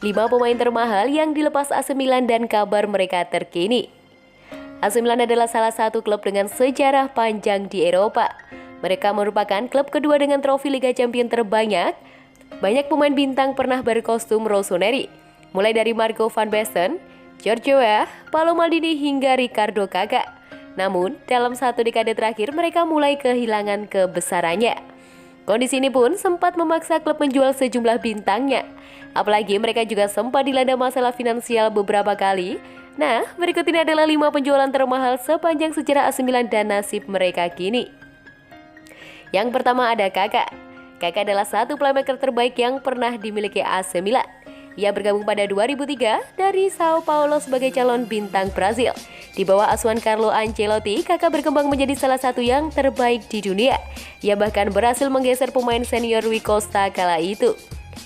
5 pemain termahal yang dilepas AC Milan dan kabar mereka terkini. AC Milan adalah salah satu klub dengan sejarah panjang di Eropa. Mereka merupakan klub kedua dengan trofi Liga Champions terbanyak. Banyak pemain bintang pernah berkostum rossoneri, mulai dari Marco van Basten, Giorgio Weah, Paolo Maldini hingga Ricardo Kakak. Namun, dalam satu dekade terakhir mereka mulai kehilangan kebesarannya. Kondisi ini pun sempat memaksa klub menjual sejumlah bintangnya. Apalagi mereka juga sempat dilanda masalah finansial beberapa kali. Nah, berikut ini adalah 5 penjualan termahal sepanjang sejarah AC Milan dan nasib mereka kini. Yang pertama ada Kakak. Kakak adalah satu playmaker terbaik yang pernah dimiliki AC Milan. Ia bergabung pada 2003 dari Sao Paulo sebagai calon bintang Brazil. Di bawah asuhan Carlo Ancelotti, Kakak berkembang menjadi salah satu yang terbaik di dunia. Ia bahkan berhasil menggeser pemain senior Rui Costa kala itu.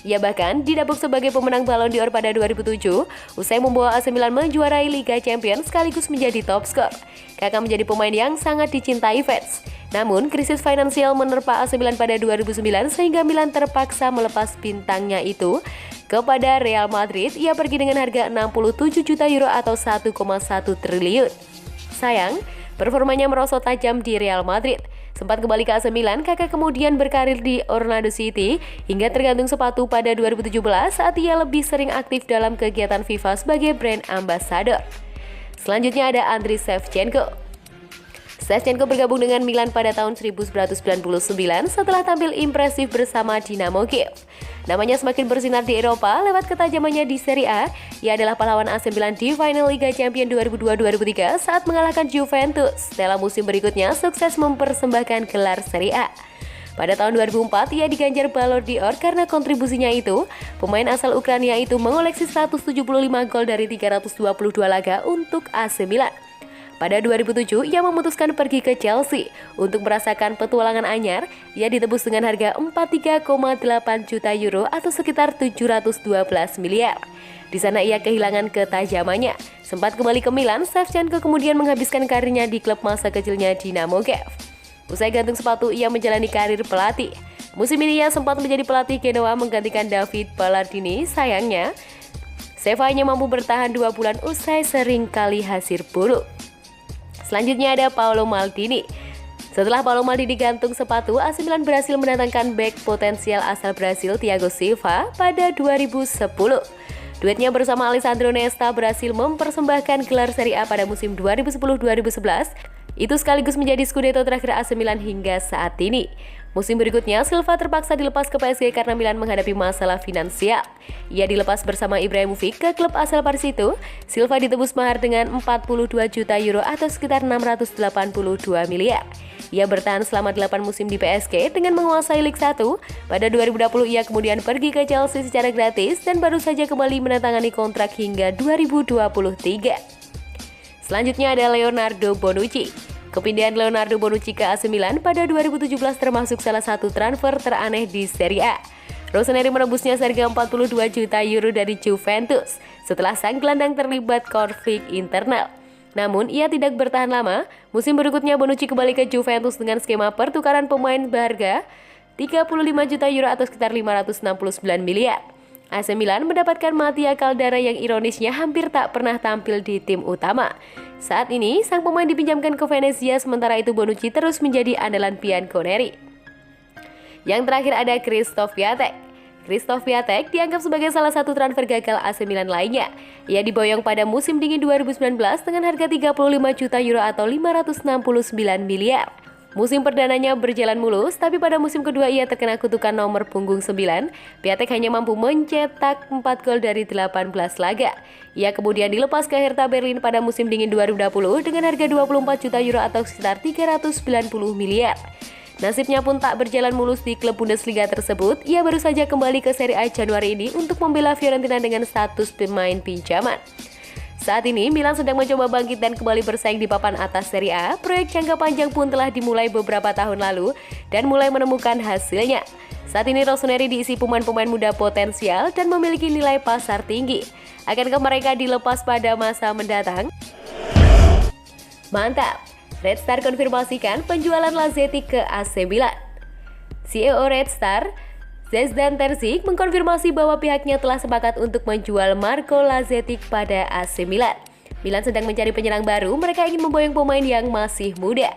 Ia bahkan didapuk sebagai pemenang Ballon d'Or pada 2007, usai membawa AC Milan menjuarai Liga Champions sekaligus menjadi top skor. Kakak menjadi pemain yang sangat dicintai fans. Namun, krisis finansial menerpa AC Milan pada 2009 sehingga Milan terpaksa melepas bintangnya itu kepada Real Madrid. Ia pergi dengan harga 67 juta euro atau 1,1 triliun. Sayang, performanya merosot tajam di Real Madrid. Sempat kembali ke AC Milan, Kakak kemudian berkarir di Orlando City hingga tergantung sepatu pada 2017 saat ia lebih sering aktif dalam kegiatan FIFA sebagai brand ambassador. Selanjutnya ada Andriy Shevchenko. Shevchenko bergabung dengan Milan pada tahun 1999 setelah tampil impresif bersama Dinamo Kiev. Namanya semakin bersinar di Eropa lewat ketajamannya di Serie A. Ia adalah pahlawan AC Milan di final Liga Champions 2002-2003 saat mengalahkan Juventus. Dalam musim berikutnya, sukses mempersembahkan gelar Serie A. Pada tahun 2004, ia diganjar Ballon d'Or karena kontribusinya itu. Pemain asal Ukraina itu mengoleksi 175 gol dari 322 laga untuk AC Milan. Pada 2007, ia memutuskan pergi ke Chelsea. Untuk merasakan petualangan anyar, ia ditebus dengan harga 43,8 juta euro atau sekitar 712 miliar. Di sana ia kehilangan ketajamannya. Sempat kembali ke Milan, Shevchenko kemudian menghabiskan karirnya di klub masa kecilnya Dinamo Kiev. Usai gantung sepatu, ia menjalani karir pelatih. Musim ini ia sempat menjadi pelatih Genoa menggantikan David Ballardini. Sayangnya, Sheva hanya mampu bertahan 2 bulan usai sering kali hasil buruk. Selanjutnya ada Paolo Maldini. Setelah Paolo Maldini gantung sepatu, AC Milan berhasil mendatangkan bek potensial asal Brasil Thiago Silva pada 2010. Duetnya bersama Alessandro Nesta berhasil mempersembahkan gelar Serie A pada musim 2010-2011. Itu sekaligus menjadi Scudetto terakhir AC Milan hingga saat ini. Musim berikutnya, Silva terpaksa dilepas ke PSG karena Milan menghadapi masalah finansial. Ia dilepas bersama Ibrahimovic ke klub asal Paris itu. Silva ditebus mahar dengan 42 juta euro atau sekitar 682 miliar. Ia bertahan selama 8 musim di PSG dengan menguasai Liga 1. Pada 2020, ia kemudian pergi ke Chelsea secara gratis dan baru saja kembali menandatangani kontrak hingga 2023. Selanjutnya ada Leonardo Bonucci. Kepindahan Leonardo Bonucci ke AC Milan pada 2017 termasuk salah satu transfer teraneh di Serie A. Rossoneri menembusnya seharga 42 juta euro dari Juventus setelah sang gelandang terlibat konflik internal. Namun, ia tidak bertahan lama. Musim berikutnya Bonucci kembali ke Juventus dengan skema pertukaran pemain berharga 35 juta euro atau sekitar 569 miliar. AC Milan mendapatkan Mattia Caldara yang ironisnya hampir tak pernah tampil di tim utama. Saat ini, sang pemain dipinjamkan ke Venezia, sementara itu Bonucci terus menjadi andalan Bianconeri. Yang terakhir ada Krzysztof Piatek. Krzysztof Piatek dianggap sebagai salah satu transfer gagal AC Milan lainnya. Ia diboyong pada musim dingin 2019 dengan harga 35 juta euro atau 569 miliar. Musim perdananya berjalan mulus, tapi pada musim kedua ia terkena kutukan nomor punggung 9. Piatek hanya mampu mencetak 4 gol dari 18 laga. Ia kemudian dilepas ke Hertha Berlin pada musim dingin 2020 dengan harga 24 juta euro atau sekitar 390 miliar. Nasibnya pun tak berjalan mulus di klub Bundesliga tersebut. Ia baru saja kembali ke Serie A Januari ini untuk membela Fiorentina dengan status pemain pinjaman. Saat ini, Milan sedang mencoba bangkit dan kembali bersaing di papan atas Serie A. Proyek jangka panjang pun telah dimulai beberapa tahun lalu dan mulai menemukan hasilnya. Saat ini Rossoneri diisi pemain-pemain muda potensial dan memiliki nilai pasar tinggi. Akankah mereka dilepas pada masa mendatang? Mantap! Red Star konfirmasikan penjualan Lazetti ke AC Milan. CEO Red Star, Zvezdan Terzic mengkonfirmasi bahwa pihaknya telah sepakat untuk menjual Marco Lazetic pada AC Milan. Milan sedang mencari penyerang baru, mereka ingin memboyong pemain yang masih muda.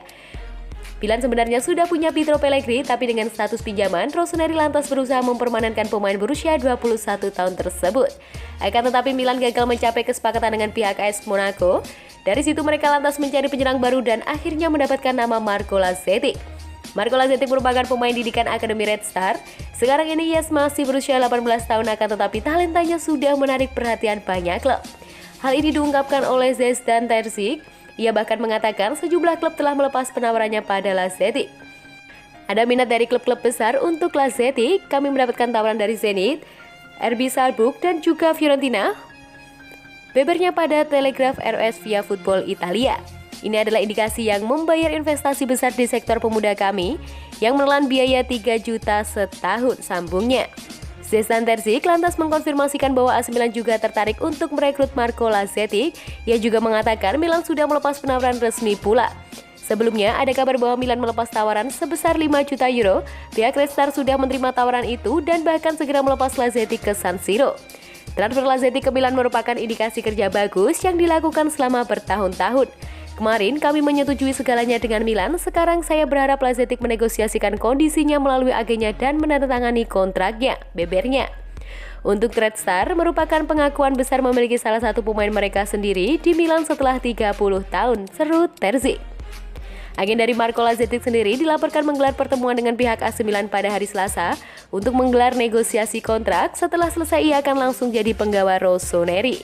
Milan sebenarnya sudah punya Pietro Pellegrini, tapi dengan status pinjaman, Rossoneri lantas berusaha mempermanenkan pemain berusia 21 tahun tersebut. Akan tetapi Milan gagal mencapai kesepakatan dengan pihak AS Monaco. Dari situ mereka lantas mencari penyerang baru dan akhirnya mendapatkan nama Marco Lazetic. Marco Lazetic merupakan pemain didikan Akademi Red Star. Sekarang ini ia masih berusia 18 tahun, akan tetapi talentanya sudah menarik perhatian banyak klub. Hal ini diungkapkan oleh Zvezdan Terzic. Ia bahkan mengatakan sejumlah klub telah melepas penawarannya pada Lazetic. Ada minat dari klub-klub besar untuk Lazetic. Kami mendapatkan tawaran dari Zenit, RB Salzburg, dan juga Fiorentina. Bebernya pada Telegraph RS via Football Italia. Ini adalah indikasi yang membayar investasi besar di sektor pemuda kami yang menelan biaya 3 juta setahun, sambungnya. Zvezdan Terzic lantas mengkonfirmasikan bahwa AC Milan juga tertarik untuk merekrut Marco Lazetic. Ia juga mengatakan Milan sudah melepas penawaran resmi pula. Sebelumnya ada kabar bahwa Milan melepas tawaran sebesar 5 juta euro. Pihak Red Star sudah menerima tawaran itu dan bahkan segera melepas Lazetic ke San Siro. Transfer Lazetic ke Milan merupakan indikasi kerja bagus yang dilakukan selama bertahun-tahun. Kemarin kami menyetujui segalanya dengan Milan, sekarang saya berharap Lazetic menegosiasikan kondisinya melalui agennya dan menandatangani kontraknya, bebernya. Untuk Red Star merupakan pengakuan besar memiliki salah satu pemain mereka sendiri di Milan setelah 30 tahun, seru Terzic. Agen dari Marco Lazetic sendiri dilaporkan menggelar pertemuan dengan pihak AC Milan pada hari Selasa untuk menggelar negosiasi kontrak. Setelah selesai ia akan langsung jadi penggawa Rossoneri.